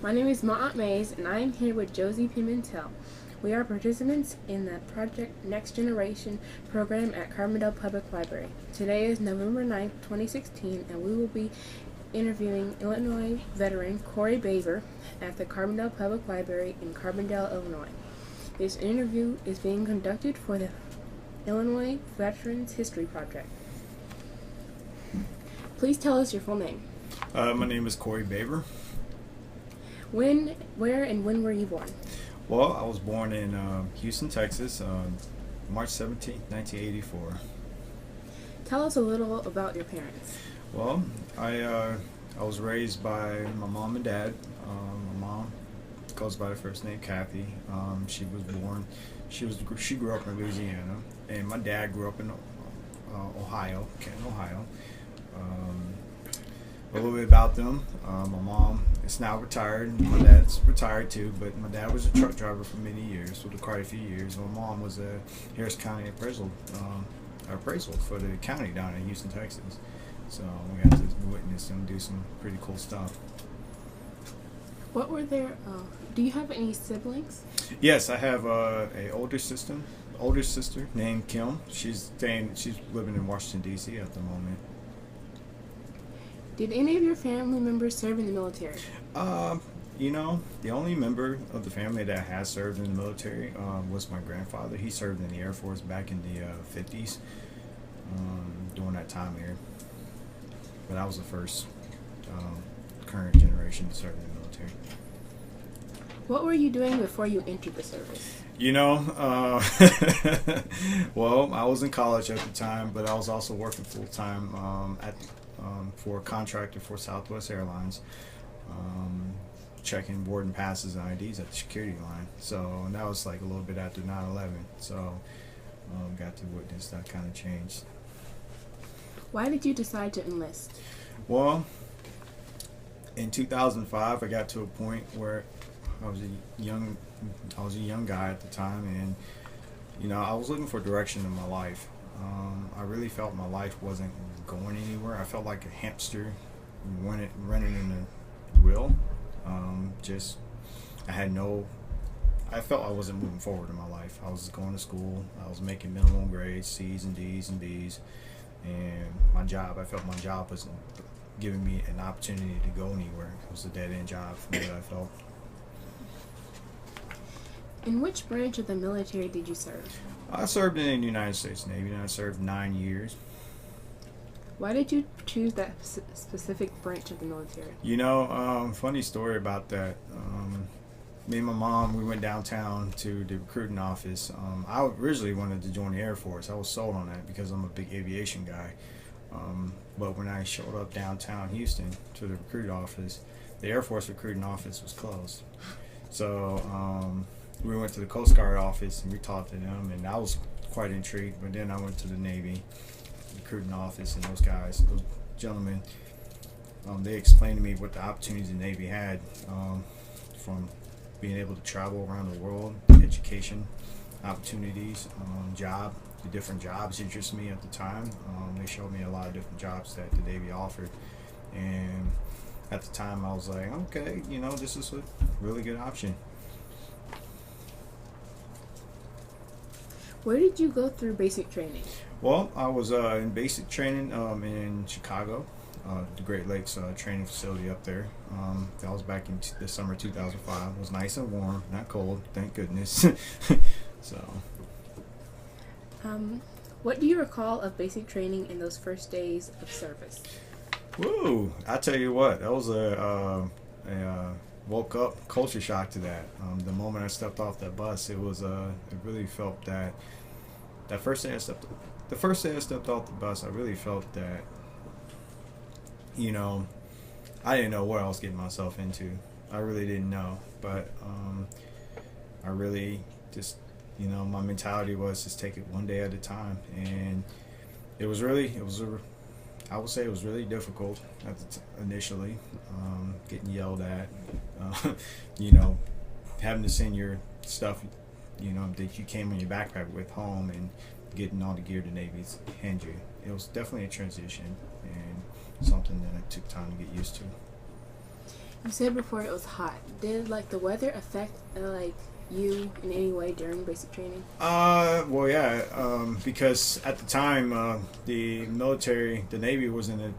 My name is Ma'at Mays, and I am here with Josie Pimentel. We are participants in the Project Next Generation program at Carbondale Public Library. Today is November 9th, 2016, and we will be interviewing Illinois veteran Cory Babar at the Carbondale Public Library in Carbondale, Illinois. This interview is being conducted for the Illinois Veterans History Project. Please tell us your full name. My name is Cory Babar. When, where, and when were you born? Well, I was born in Houston, Texas, March 17, 1984. Tell us a little about your parents. Well, I was raised by my mom and dad. My mom goes by the first name Kathy. She grew up in Louisiana, and my dad grew up in Ohio, Canton, Ohio. A little bit about them. My mom is now retired. My dad's retired too, but my dad was a truck driver for many years, for quite a few years. My mom was a Harris County appraisal for the county down in Houston, Texas. So we got to witness them do some pretty cool stuff. What were their? Do you have any siblings? Yes, I have a older sister named Kim. She's living in Washington D.C. at the moment. Did any of your family members serve in the military? The only member of the family that has served in the military was my grandfather. He served in the Air Force back in the 50s, during that time here. But I was the first current generation to serve in the military. What were you doing before you entered the service? Well, I was in college at the time, but I was also working full-time for a contractor for Southwest Airlines, checking boarding passes and IDs at the security line. So, and that was like a little bit after 9/11. So, got to witness that kind of change. Why did you decide to enlist? Well, in 2005, I got to a point where I was a young guy at the time, and I was looking for direction in my life. I really felt my life wasn't going anywhere. I felt like a hamster running in a wheel. I felt I wasn't moving forward in my life. I was going to school. I was making minimum grades, C's and D's and B's. And I felt my job wasn't giving me an opportunity to go anywhere. It was a dead-end job for me, I felt. In which branch of the military did you serve? I served in the United States Navy, and I served 9 years. Why did you choose that specific branch of the military? Funny story about that. Me and my mom, we went downtown to the recruiting office. I originally wanted to join the Air Force. I was sold on that because I'm a big aviation guy. But when I showed up downtown Houston to the recruiting office, the Air Force recruiting office was closed. So we went to the Coast Guard office and we talked to them, and I was quite intrigued. But then I went to the Navy recruiting office, and those gentlemen, they explained to me what the opportunities the Navy had, from being able to travel around the world, education opportunities, the different jobs interested me at the time. They showed me a lot of different jobs that the Navy offered, and at the time I was like, okay, this is a really good option. Where did you go through basic training? Well, I was in basic training in Chicago, the Great Lakes training facility up there. That was back in the summer 2005. It was nice and warm, not cold, thank goodness. So. What do you recall of basic training in those first days of service? Woo! I tell you what, that was a woke up culture shock to that. The moment I stepped off that bus, it really felt that. The first day I stepped off the bus, I really felt that, I didn't know what I was getting myself into. I really didn't know, but I really just, my mentality was just take it one day at a time, and I would say it was really difficult initially, getting yelled at, having to send your stuff, that you came on your backpack with home, and getting all the gear the Navy's hand you. It was definitely a transition, and something that it took time to get used to. You said before it was hot. Did like the weather affect like you in any way during basic training? Well, yeah, because at the time, the military, the Navy was in the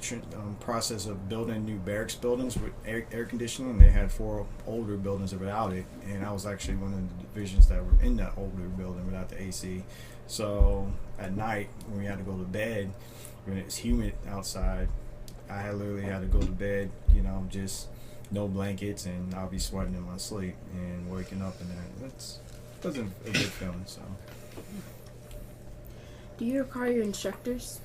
process of building new barracks buildings with air conditioning. They had 4 older buildings without it, and I was actually one of the divisions that were in that older building without the AC. So at night, when we had to go to bed, when it's humid outside, I literally had to go to bed, just no blankets, and I'll be sweating in my sleep and waking up in that. That wasn't a good feeling. So, do you recall your instructors?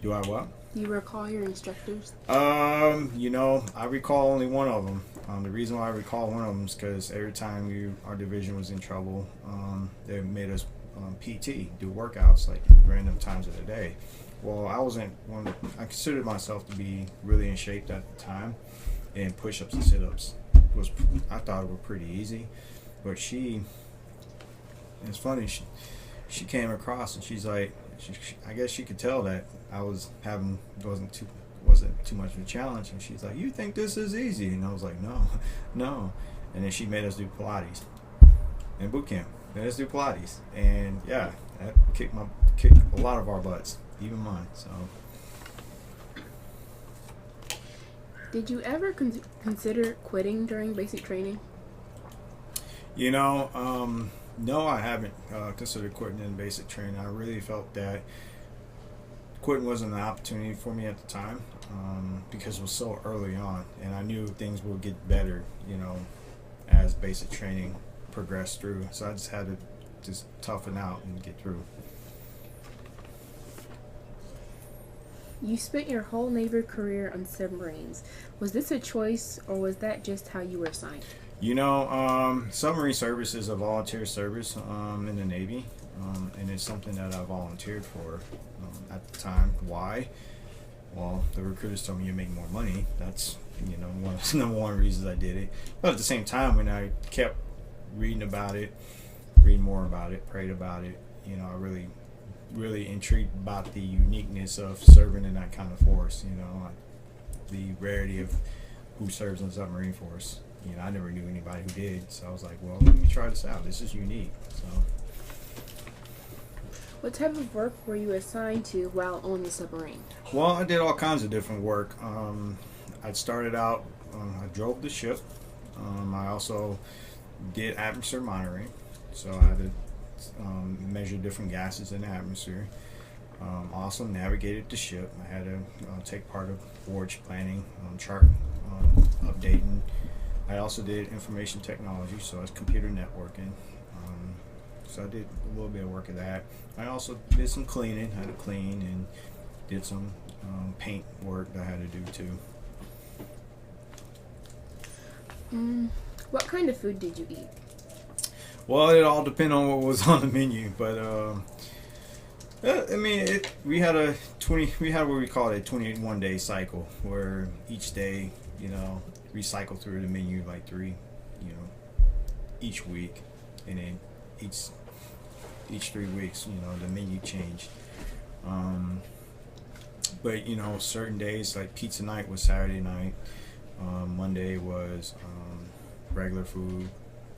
do I what? Do you recall your instructors? I recall only one of them. The reason why I recall one of them is because every time our division was in trouble, they made us PT, do workouts like random times of the day. Well, I wasn't one. I considered myself to be really in shape at the time, and push-ups and sit-ups I thought were pretty easy. But it's funny. She came across and she's like, I guess she could tell that I wasn't too much of a challenge, and she's like, "You think this is easy?" And I was like, "No." And then she made us do Pilates in boot camp. Made us do Pilates, and yeah, that kicked a lot of our butts, even mine. So. Did you ever consider quitting during basic training? No, I haven't considered quitting in basic training. I really felt that quitting wasn't an opportunity for me at the time, because it was so early on, and I knew things would get better, as basic training progressed through. So I just had to just toughen out and get through. You spent your whole Navy career on submarines. Was this a choice, or was that just how you were assigned? Submarine Service is a volunteer service in the Navy, and it's something that I volunteered for at the time. Why? Well, the recruiters told me you make more money. That's one of the number one reasons I did it. But at the same time, when I kept reading more about it, prayed about it, I really intrigued about the uniqueness of serving in that kind of force, the rarity of who serves in the submarine force. I never knew anybody who did, so I was like, well, let me try this out. This is unique. So, what type of work were you assigned to while on the submarine? Well, I did all kinds of different work. I started out, I drove the ship. I also did atmosphere monitoring, so I had to measure different gases in the atmosphere. Also navigated the ship. I had to take part of voyage planning, chart updating. I also did information technology, so it's computer networking. So I did a little bit of work of that. I also did some cleaning. I had to clean and did some paint work that I had to do too. What kind of food did you eat? Well, it all depended on what was on the menu, but we had what we call a 21-day cycle, where each day, we cycle through the menu like 3, each week, and then each 3 weeks, the menu changed. But certain days, like pizza night was Saturday night, Monday was regular food.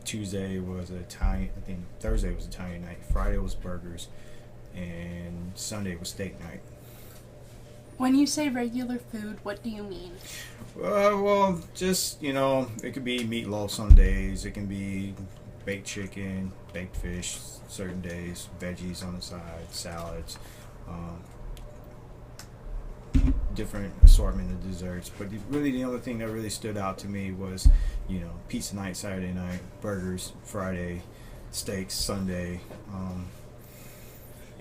Tuesday was Italian. I think Thursday was Italian night. Friday was burgers, and Sunday was steak night. When you say regular food, what do you mean? Well, just it could be meatloaf some days. It can be baked chicken, baked fish certain days, veggies on the side, salads, different assortment of desserts. But really, the only thing that really stood out to me was, pizza night Saturday night, burgers Friday, steaks Sunday,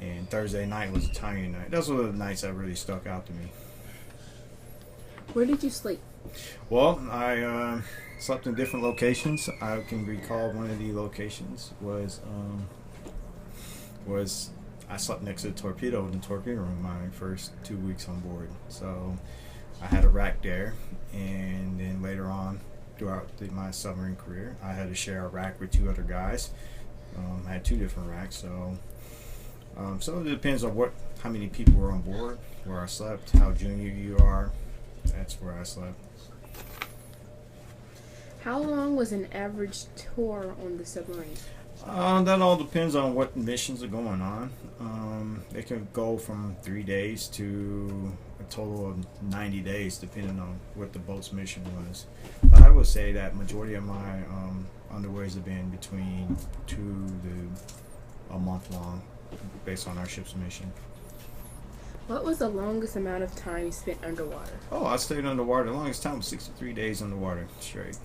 and Thursday night was Italian night. Those were the nights that really stuck out to me. Where did you sleep? Well, I slept in different locations. I can recall one of the locations was I slept next to the torpedo in the torpedo room my first 2 weeks on board. So I had a rack there, and then later on throughout my submarine career, I had to share a rack with 2 other guys. I had 2 different racks, so it depends on how many people were on board, where I slept, how junior you are. That's where I slept. How long was an average tour on the submarine? That all depends on what missions are going on. They can go from 3 days to a total of 90 days, depending on what the boat's mission was. But I would say that majority of my underways have been between 2 to a month long, based on our ship's mission. What was the longest amount of time you spent underwater? Oh, I stayed underwater. The longest time was 63 days underwater straight.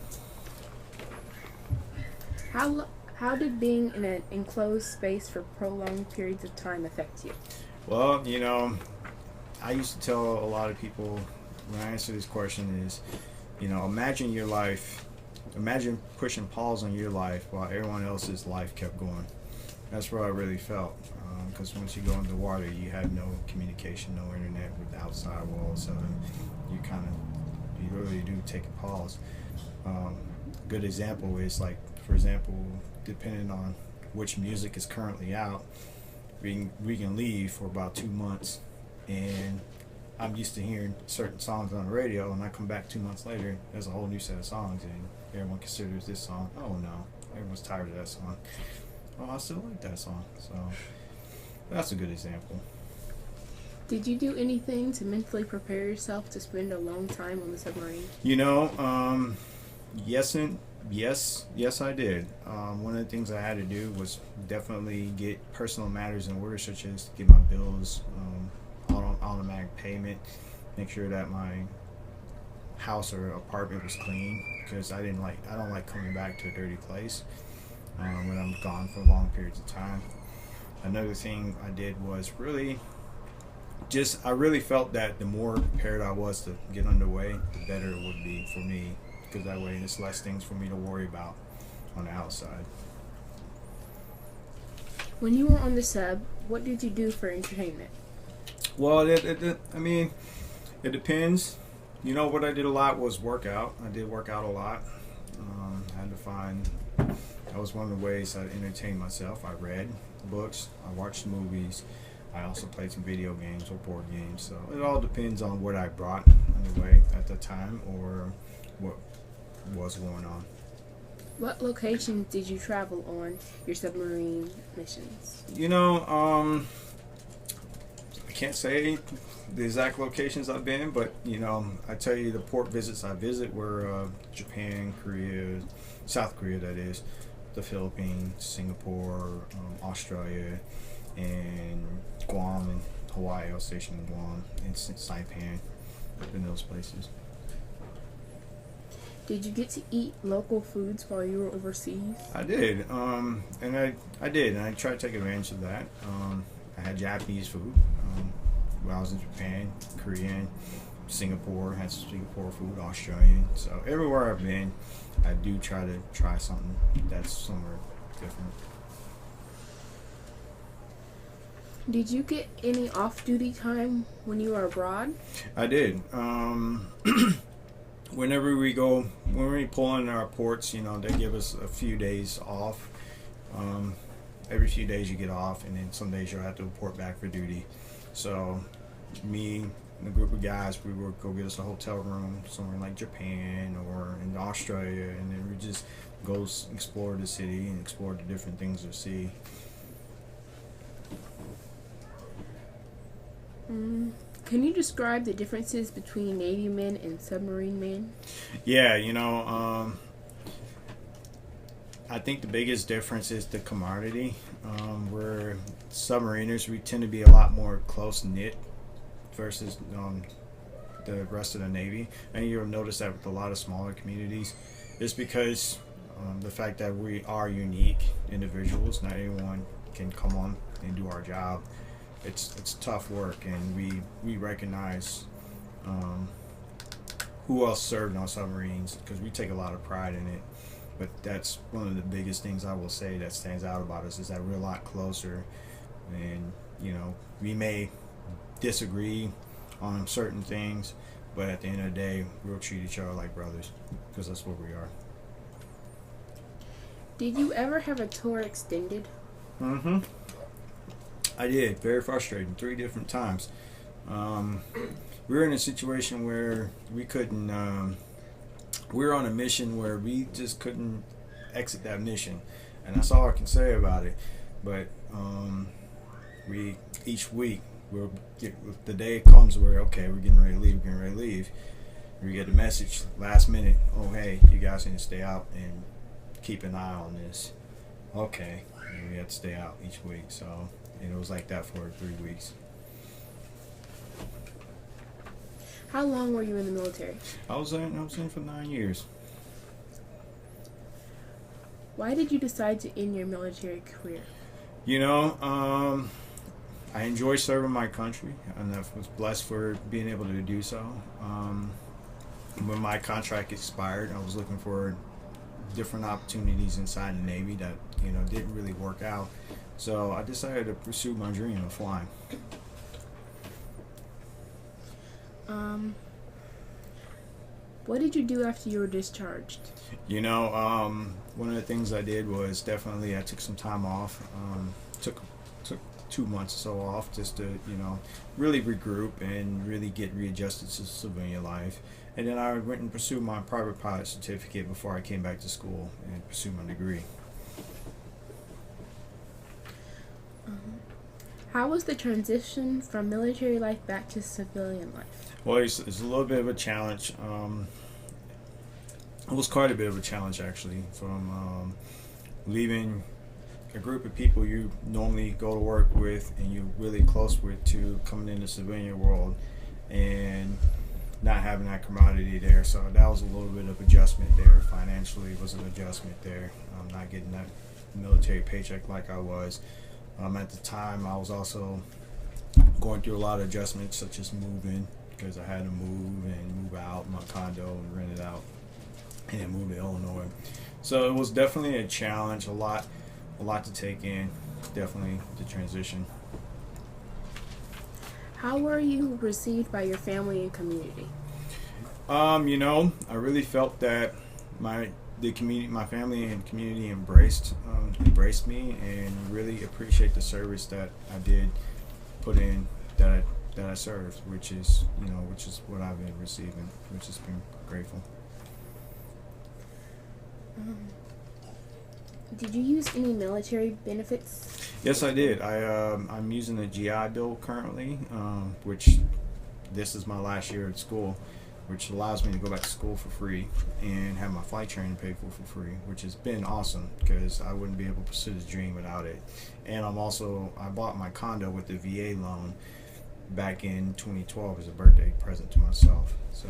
How did being in an enclosed space for prolonged periods of time affect you? Well, I used to tell a lot of people when I answer this question is, imagine your life, imagine pushing pause on your life while everyone else's life kept going. That's what I really felt. Because once you go into water, you have no communication, no internet with the outside world, so you really do take a pause. Good example is like, for example, depending on which music is currently out, we can leave for about 2 months, and I'm used to hearing certain songs on the radio, and I come back 2 months later, there's a whole new set of songs, and everyone considers this song, oh no, everyone's tired of that song. Oh, I still like that song. So that's a good example. Did you do anything to mentally prepare yourself to spend a long time on the submarine? Yes, I did. One of the things I had to do was definitely get personal matters in order, such as get my bills on automatic payment, make sure that my house or apartment was clean, because I don't like coming back to a dirty place when I'm gone for long periods of time. Another thing I did was I really felt that the more prepared I was to get underway, the better it would be for me, because that way there's less things for me to worry about on the outside. When you were on the sub, what did you do for entertainment? Well, it depends. What I did a lot was work out. I did work out a lot. I had to find, that was one of the ways I entertained myself. I read books, I watched movies, I also played some video games or board games. So it all depends on what I brought on the way at the time or what was going on. What locations did you travel on your submarine missions? I can't say the exact locations I've been, but I tell you the port visits I visit were Japan, Korea, South Korea, that is, the Philippines, Singapore, Australia, and Guam and Hawaii. I was stationed in Guam and Saipan, in those places. Did you get to eat local foods while you were overseas? I did, and I did, and I tried to take advantage of that. I had Japanese food when I was in Japan, Korean, Singapore, had some Singapore food, Australian. So everywhere I've been, I do try to try something that's somewhere different. Did you get any off-duty time when you were abroad? I did. When we pull in our ports, they give us a few days off. Every few days you get off, and then some days you'll have to report back for duty. So me and a group of guys, we would go get us a hotel room somewhere like Japan or in Australia, and then we just go explore the city and explore the different things to see. Can you describe the differences between Navy men and submarine men? Yeah, I think the biggest difference is the camaraderie. We're submariners, we tend to be a lot more close-knit versus the rest of the Navy. And you'll notice that with a lot of smaller communities. It's because the fact that we are unique individuals. Not anyone can come on and do our job. It's tough work, and we recognize who else served on submarines, because we take a lot of pride in it. But that's one of the biggest things I will say that stands out about us, is that we're a lot closer, and we may disagree on certain things, but at the end of the day, we'll treat each other like brothers, because that's what we are. Did you ever have a tour extended? Mm-hmm. I did. Very frustrating. 3 different times. We were in a situation where we couldn't we were on a mission where we just couldn't exit that mission, and that's all I can say about it. But we each week the day comes where okay, we're getting ready to leave, we get the message last minute, oh hey, you guys need to stay out and keep an eye on this. Okay, and we had to stay out each week, so and it was like that for 3 weeks. How long were you in the military? I was in for 9 years. Why did you decide to end your military career? You know, I enjoy serving my country, and I was blessed for being able to do so. When my contract expired, I was looking for different opportunities inside the Navy that didn't really work out. So I decided to pursue my dream of flying. What did you do after you were discharged? One of the things I did was definitely I took some time off. Took 2 months or so off just to really regroup and really get readjusted to civilian life. And then I went and pursued my private pilot certificate before I came back to school and pursued my degree. How was the transition from military life back to civilian life? Well, it's a little bit of a challenge. It was quite a bit of a challenge, actually, from leaving a group of people you normally go to work with and you're really close with to coming in the civilian world and not having that camaraderie there. So that was a little bit of adjustment there. Financially, it was an adjustment there. Not getting that military paycheck like I was. At the time, I was also going through a lot of adjustments, such as moving, because I had to move out my condo and rent it out, and then move to Illinois. So it was definitely a challenge, a lot to take in, definitely the transition. How were you received by your family and community? I really felt that my family and community embraced me and really appreciate the service that I did put in, that I served, which is what I've been receiving, which has been grateful. Did you use any military benefits? Yes, I did. I'm using the GI Bill currently, which this is my last year at school, which allows me to go back to school for free and have my flight training paid for free, which has been awesome because I wouldn't be able to pursue this dream without it. And I bought my condo with the VA loan back in 2012 as a birthday present to myself. So.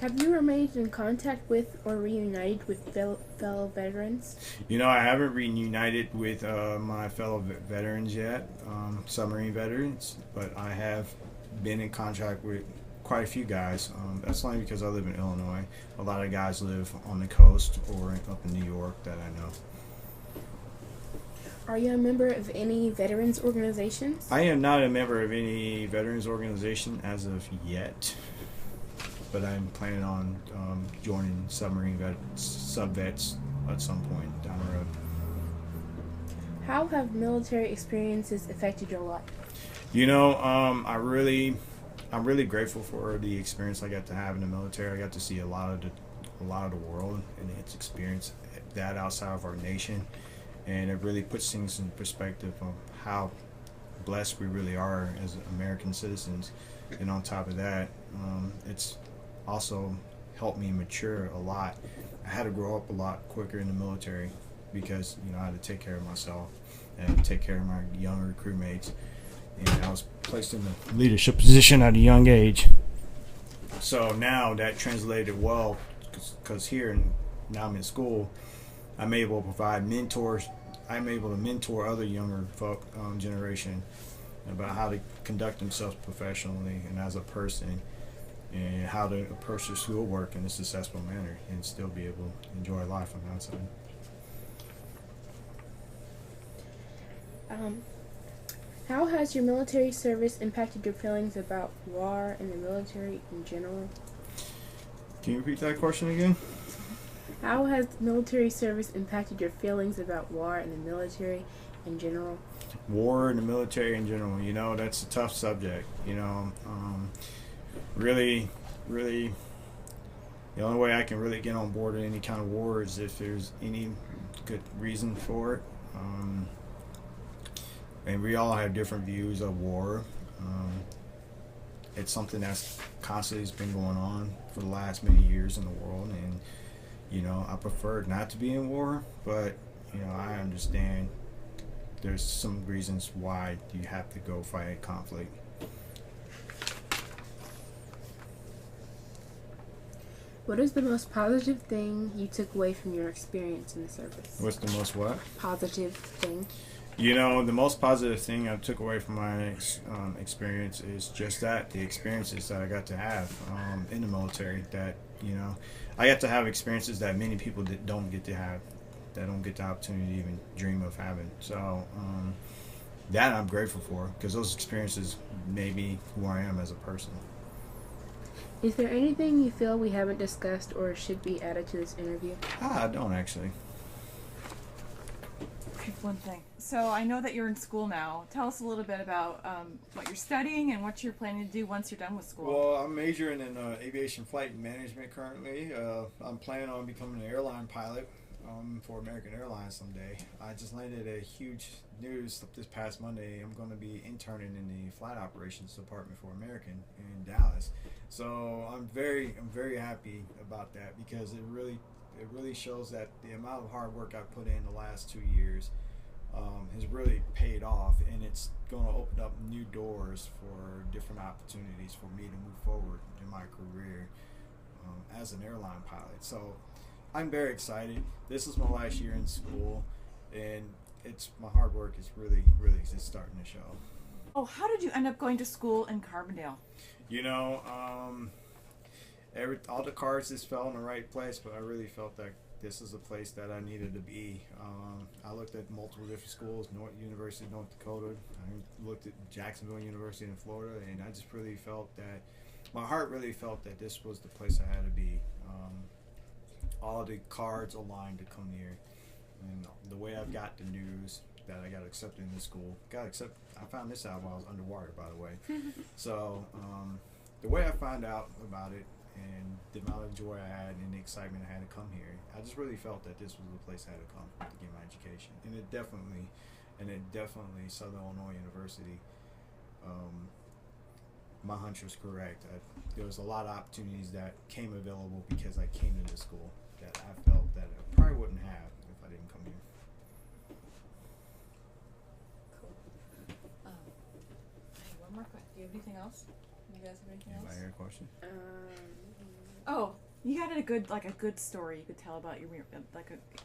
Have you remained in contact with or reunited with fellow veterans? I haven't reunited with my fellow veterans yet, submarine veterans, but I have been in contact with quite a few guys. That's only because I live in Illinois. A lot of guys live on the coast or up in New York that I know. Are you a member of any veterans organizations? I am not a member of any veterans organization as of yet, but I'm planning on joining sub-vets at some point down the road. How have military experiences affected your life? I'm really grateful for the experience I got to have in the military. I got to see a lot of the world and its experience that outside of our nation, and it really puts things in perspective of how blessed we really are as American citizens. And on top of that, it's also helped me mature a lot. I had to grow up a lot quicker in the military because I had to take care of myself and take care of my younger crewmates, and I was placed in a leadership position at a young age. So now that translated well, because now I'm in school, I'm able to provide mentors. I'm able to mentor other younger folk generation about how to conduct themselves professionally and as a person, and how to approach their schoolwork in a successful manner and still be able to enjoy life on the outside. How has your military service impacted your feelings about war and the military in general? Can you repeat that question again? How has military service impacted your feelings about war and the military in general? War and the military in general, that's a tough subject. Really, really, the only way I can really get on board with any kind of war is if there's any good reason for it. And we all have different views of war. It's something that's constantly has been going on for the last many years in the world, and I prefer not to be in war, but I understand there's some reasons why you have to go fight a conflict. What is the most positive thing you took away from your experience in the service? What's the most what? Positive thing. The most positive thing I took away from my experience is just that, the experiences that I got to have in the military, that, I got to have experiences that many people don't get to have, that don't get the opportunity to even dream of having. So that I'm grateful for, because those experiences made me who I am as a person. Is there anything you feel we haven't discussed or should be added to this interview? I don't actually. One thing. So I know that you're in school now. Tell us a little bit about what you're studying and what you're planning to do once you're done with school. Well, I'm majoring in aviation flight management currently. I'm planning on becoming an airline pilot for American Airlines someday. I just landed a huge news this past Monday. I'm going to be interning in the flight operations department for American in Dallas. So I'm very happy about that, because it really shows that the amount of hard work I put in the last 2 years has really paid off, and it's going to open up new doors for different opportunities for me to move forward in my career as an airline pilot. So I'm very excited. This is my last year in school, and my hard work is really just starting to show. Oh, how did you end up going to school in Carbondale? All the cards just fell in the right place, but I really felt that this is a place that I needed to be. I looked at multiple different schools, University of North Dakota. I looked at Jacksonville University in Florida, and I just really felt that, my heart really felt that this was the place I had to be. All the cards aligned to come here. And the way I've got the news that I got accepted in this school, I found this out while I was underwater, by the way. So the way I found out about it, and the amount of joy I had and the excitement I had to come here, I just really felt that this was the place I had to come to get my education. And it definitely Southern Illinois University, my hunch was correct. There was a lot of opportunities that came available because I came to this school that I felt that I probably wouldn't have if I didn't come here. Cool. Hey, one more question. Do you have anything else? You guys have anything else? Anybody have a question? Oh, you got a good story you could tell about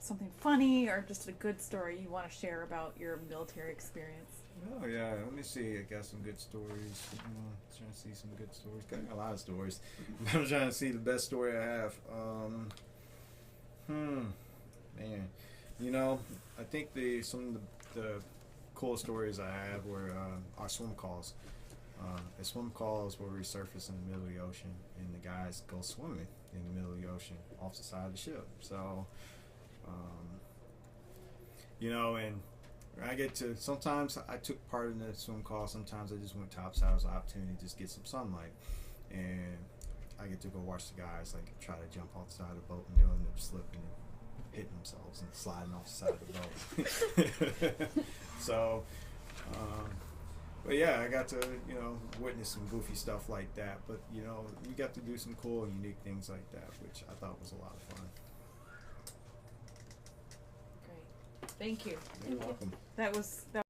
something funny, or just a good story you want to share about your military experience. Oh yeah, let me see. I got some good stories. Trying to see some good stories. Got a lot of stories. I'm trying to see the best story I have. Man, I think some of the coolest stories I have were our swim calls. The swim calls where we surface in the middle of the ocean, and the guys go swimming in the middle of the ocean off the side of the ship. So, and I get to, sometimes I took part in the swim call, sometimes I just went topside as an opportunity to just get some sunlight, and I get to go watch the guys try to jump off the side of the boat, and they'll end up slipping and hitting themselves and sliding off the side of the boat. So, but yeah, I got to, witness some goofy stuff like that, but we got to do some cool and unique things like that, which I thought was a lot of fun. Great. Thank you. You're welcome. That was